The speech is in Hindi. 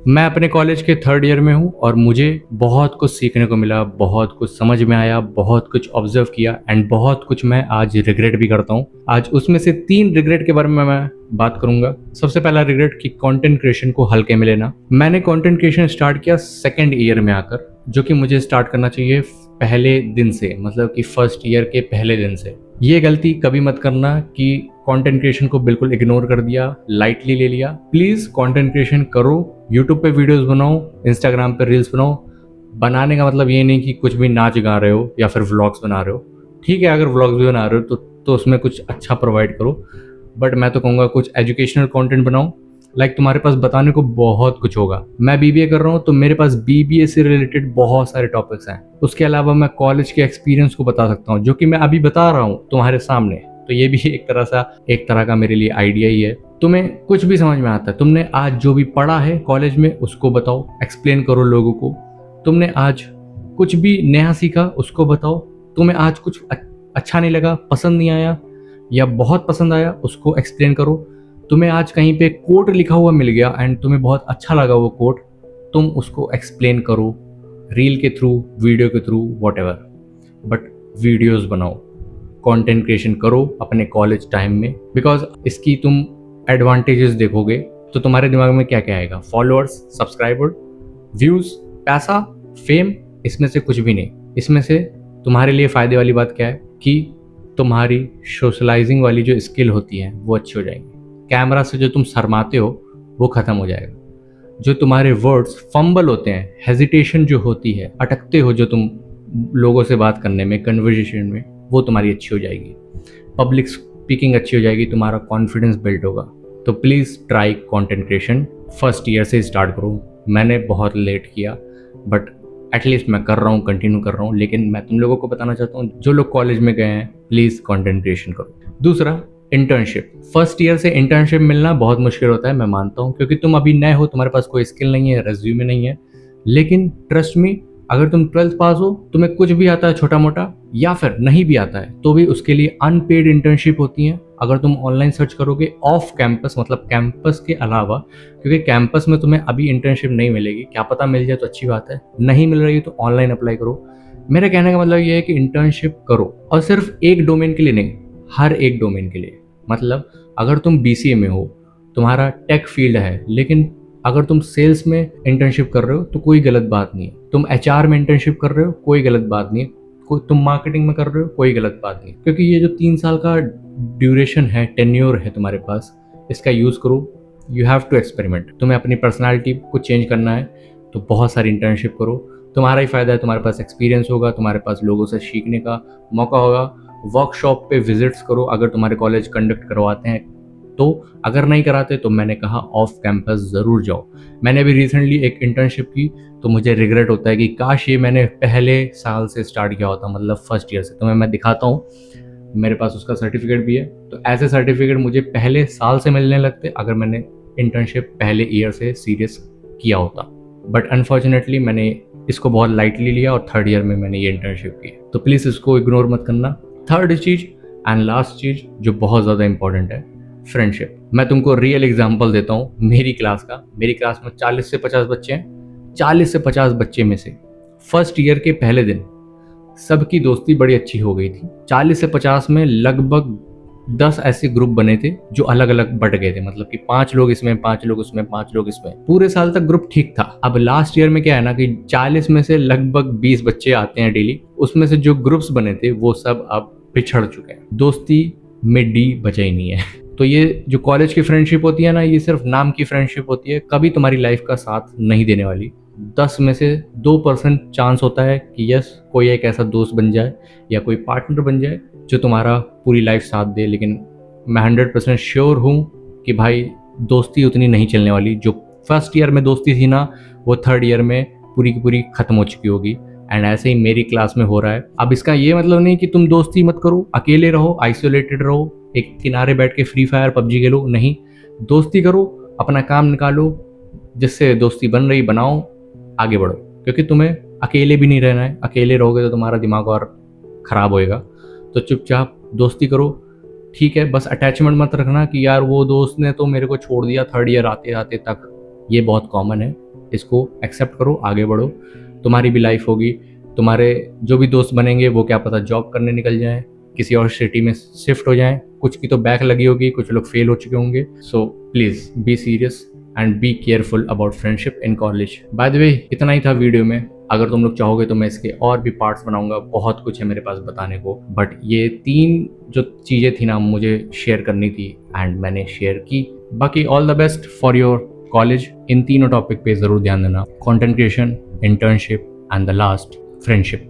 मैं अपने कॉलेज के थर्ड ईयर में हूँ और मुझे बहुत कुछ सीखने को मिला, बहुत कुछ समझ में आया, बहुत कुछ ऑब्जर्व किया एंड बहुत कुछ मैं आज रिग्रेट भी करता हूँ। आज उसमें से 3 रिग्रेट के बारे में मैं बात करूंगा। सबसे पहला रिग्रेट कि कंटेंट क्रिएशन को हल्के में लेना। मैंने कंटेंट क्रिएशन स्टार्ट किया सेकेंड ईयर में आकर, जो कि मुझे स्टार्ट करना चाहिए पहले दिन से, मतलब कि फर्स्ट ईयर के पहले दिन से। ये गलती कभी मत करना कि कंटेंट क्रिएशन को बिल्कुल इग्नोर कर दिया, लाइटली ले लिया। प्लीज कंटेंट क्रिएशन करो, यूट्यूब पे वीडियोस बनाओ, इंस्टाग्राम पे रील्स बनाओ। बनाने का मतलब ये नहीं कि कुछ भी नाच गा रहे हो या फिर व्लॉग्स बना रहे हो। ठीक है, अगर व्लॉग्स भी बना रहे हो तो उसमें कुछ अच्छा प्रोवाइड करो, बट मैं तो कहूँगा कुछ एजुकेशनल कंटेंट बनाओ। लाइक तुम्हारे पास बताने को बहुत कुछ होगा। मैं बीबीए कर रहा हूँ तो मेरे पास बीबीए से रिलेटेड बहुत सारे टॉपिक्स हैं। उसके अलावा मैं कॉलेज के एक्सपीरियंस को बता सकता हूँ, जो कि मैं अभी बता रहा हूँ तुम्हारे सामने। तो ये भी एक तरह का मेरे लिए आइडिया ही है। तुम्हें कुछ भी समझ में आता है, तुमने आज जो भी पढ़ा है कॉलेज में उसको बताओ, एक्सप्लेन करो लोगों को। तुमने आज कुछ भी नया सीखा उसको बताओ। तुम्हें आज कुछ अच्छा नहीं लगा, पसंद नहीं आया या बहुत पसंद आया, उसको एक्सप्लेन करो। तुम्हें आज कहीं पे कोट लिखा हुआ मिल गया एंड तुम्हें बहुत अच्छा लगा वो कोट, तुम उसको एक्सप्लेन करो रील के थ्रू, वीडियो के थ्रू, वॉटएवर, बट वीडियोस बनाओ, कंटेंट क्रिएशन करो अपने कॉलेज टाइम में। बिकॉज इसकी तुम एडवांटेजेस देखोगे तो तुम्हारे दिमाग में क्या क्या आएगा? फॉलोअर्स, सब्सक्राइबर, व्यूज, पैसा, फेम। इसमें से कुछ भी नहीं। इसमें से तुम्हारे लिए फ़ायदे वाली बात क्या है कि तुम्हारी सोशलाइजिंग वाली जो स्किल होती है वो अच्छी हो जाएगी। कैमरा से जो तुम शर्माते हो वो ख़त्म हो जाएगा। जो तुम्हारे वर्ड्स फंबल होते हैं, हेजिटेशन जो होती है, अटकते हो जो तुम लोगों से बात करने में, कन्वर्सेशन में, वो तुम्हारी अच्छी हो जाएगी। पब्लिक स्पीकिंग अच्छी हो जाएगी, तुम्हारा कॉन्फिडेंस बिल्ड होगा। तो please try content creation. First year से स्टार्ट करो। मैंने बहुत लेट किया, बट एटलीस्ट मैं कर रहा हूँ, कंटिन्यू कर रहा हूँ। लेकिन मैं तुम लोगों को बताना चाहता हूँ, जो लोग कॉलेज में गए हैं, प्लीज़ कंटेंट क्रिएशन करो। दूसरा, इंटर्नशिप। फर्स्ट ईयर से इंटर्नशिप मिलना बहुत मुश्किल होता है, मैं मानता हूँ, क्योंकि तुम अभी नए हो, तुम्हारे पास कोई स्किल नहीं है, रेज्यूमे नहीं है। लेकिन ट्रस्ट मी, अगर तुम 12th पास हो, तुम्हें कुछ भी आता है छोटा मोटा, या फिर नहीं भी आता है, तो भी उसके लिए अनपेड इंटर्नशिप होती हैं। अगर तुम ऑनलाइन सर्च करोगे ऑफ कैंपस, मतलब कैंपस के अलावा, क्योंकि कैंपस में तुम्हें अभी इंटर्नशिप नहीं मिलेगी, क्या पता मिल जाए तो अच्छी बात है, नहीं मिल रही तो ऑनलाइन अप्लाई करो। मेरे कहने का मतलब ये है कि इंटर्नशिप करो, और सिर्फ एक डोमेन के लिए नहीं, हर एक डोमेन के लिए। मतलब अगर तुम बीसीए में हो, तुम्हारा टेक फील्ड है, लेकिन अगर तुम सेल्स में इंटर्नशिप कर रहे हो तो कोई गलत बात नहीं है। तुम एचआर में इंटर्नशिप कर रहे हो, कोई गलत बात नहीं है। तुम मार्केटिंग में कर रहे हो, कोई गलत बात नहीं, क्योंकि ये जो 3 साल का ड्यूरेशन है, टेन्योर है तुम्हारे पास, इसका यूज़ करो। You have to experiment. तुम्हें अपनी पर्सनालिटी को चेंज करना है तो बहुत सारी इंटर्नशिप करो। तुम्हारा ही फ़ायदा है, तुम्हारे पास एक्सपीरियंस होगा, तुम्हारे पास लोगों से सीखने का मौका होगा। वर्कशॉप पे विजिट्स करो अगर तुम्हारे कॉलेज कंडक्ट करवाते हैं तो। अगर नहीं कराते तो मैंने कहा ऑफ कैंपस ज़रूर जाओ। मैंने अभी रिसेंटली एक इंटर्नशिप की तो मुझे रिग्रेट होता है कि काश ये मैंने पहले साल से स्टार्ट किया होता, मतलब फर्स्ट ईयर से। तो मैं दिखाता हूँ, मेरे पास उसका सर्टिफिकेट भी है। तो ऐसे सर्टिफिकेट मुझे पहले साल से मिलने लगते अगर मैंने इंटर्नशिप पहले ईयर से सीरियस किया होता। बट अनफॉर्चुनेटली मैंने इसको बहुत लाइटली लिया और थर्ड ईयर में मैंने ये इंटर्नशिप की। तो प्लीज़ इसको इग्नोर मत करना। थर्ड चीज़ एंड लास्ट चीज़ जो बहुत ज़्यादा इंपॉर्टेंट है, फ्रेंडशिप। मैं तुमको रियल एग्जांपल देता हूँ मेरी क्लास का। मेरी क्लास में 40 से 50 बच्चे हैं। 40 से 50 बच्चे में से फर्स्ट ईयर के पहले दिन सबकी दोस्ती बड़ी अच्छी हो गई थी। 40 से 50 में लगभग 10 ऐसे ग्रुप बने थे जो अलग अलग बट गए थे, मतलब कि 5 लोग इसमें, 5 लोग उसमें, 5 लोग इसमें। पूरे साल तक ग्रुप ठीक था। अब लास्ट ईयर में क्या है ना कि 40 में से लगभग 20 बच्चे आते हैं डेली। उसमें से जो ग्रुप्स बने थे वो सब अब पिछड़ चुके हैं। दोस्ती में डी बचा ही नहीं है। तो ये जो कॉलेज की फ्रेंडशिप होती है ना, ये सिर्फ नाम की फ्रेंडशिप होती है, कभी तुम्हारी लाइफ का साथ नहीं देने वाली। 10 में से 2% चांस होता है कि यस, कोई एक ऐसा दोस्त बन जाए या कोई पार्टनर बन जाए जो तुम्हारा पूरी लाइफ साथ दे। लेकिन मैं 100% श्योर हूँ कि भाई दोस्ती उतनी नहीं चलने वाली। जो फर्स्ट ईयर में दोस्ती थी ना, वो थर्ड ईयर में पूरी की पूरी ख़त्म हो चुकी होगी। एंड ऐसे ही मेरी क्लास में हो रहा है। अब इसका ये मतलब नहीं कि तुम दोस्ती मत करो, अकेले रहो, आइसोलेटेड रहो, एक किनारे बैठ के फ्री फायर पबजी खेलो। नहीं, दोस्ती करो, अपना काम निकालो, जिससे दोस्ती बन रही बनाओ, आगे बढ़ो। क्योंकि तुम्हें अकेले भी नहीं रहना है। अकेले रहोगे तो तुम्हारा दिमाग और ख़राब होएगा। तो चुपचाप दोस्ती करो, ठीक है। बस अटैचमेंट मत रखना कि यार वो दोस्त ने तो मेरे को छोड़ दिया थर्ड ईयर आते आते तक। ये बहुत कॉमन है। इसको एक्सेप्ट करो, आगे बढ़ो, तुम्हारी भी लाइफ होगी, तुम्हारे जो भी दोस्त बनेंगे वो क्या पता जॉब करने निकल जाएं, किसी और सिटी में शिफ्ट हो जाएं, कुछ की तो बैक लगी होगी, कुछ लोग फेल हो चुके होंगे। So please be serious and be careful about friendship in college. By the way इतना ही था वीडियो में। अगर तुम लोग चाहोगे तो मैं इसके और भी पार्ट्स बनाऊंगा, बहुत कुछ है मेरे पास बताने को, बट ये 3 जो चीज़ें थी ना मुझे शेयर करनी थी एंड मैंने शेयर की। बाकी all the best for your college. इन तीनों टॉपिक पे ज़रूर ध्यान देना, content creation, internship and the last friendship.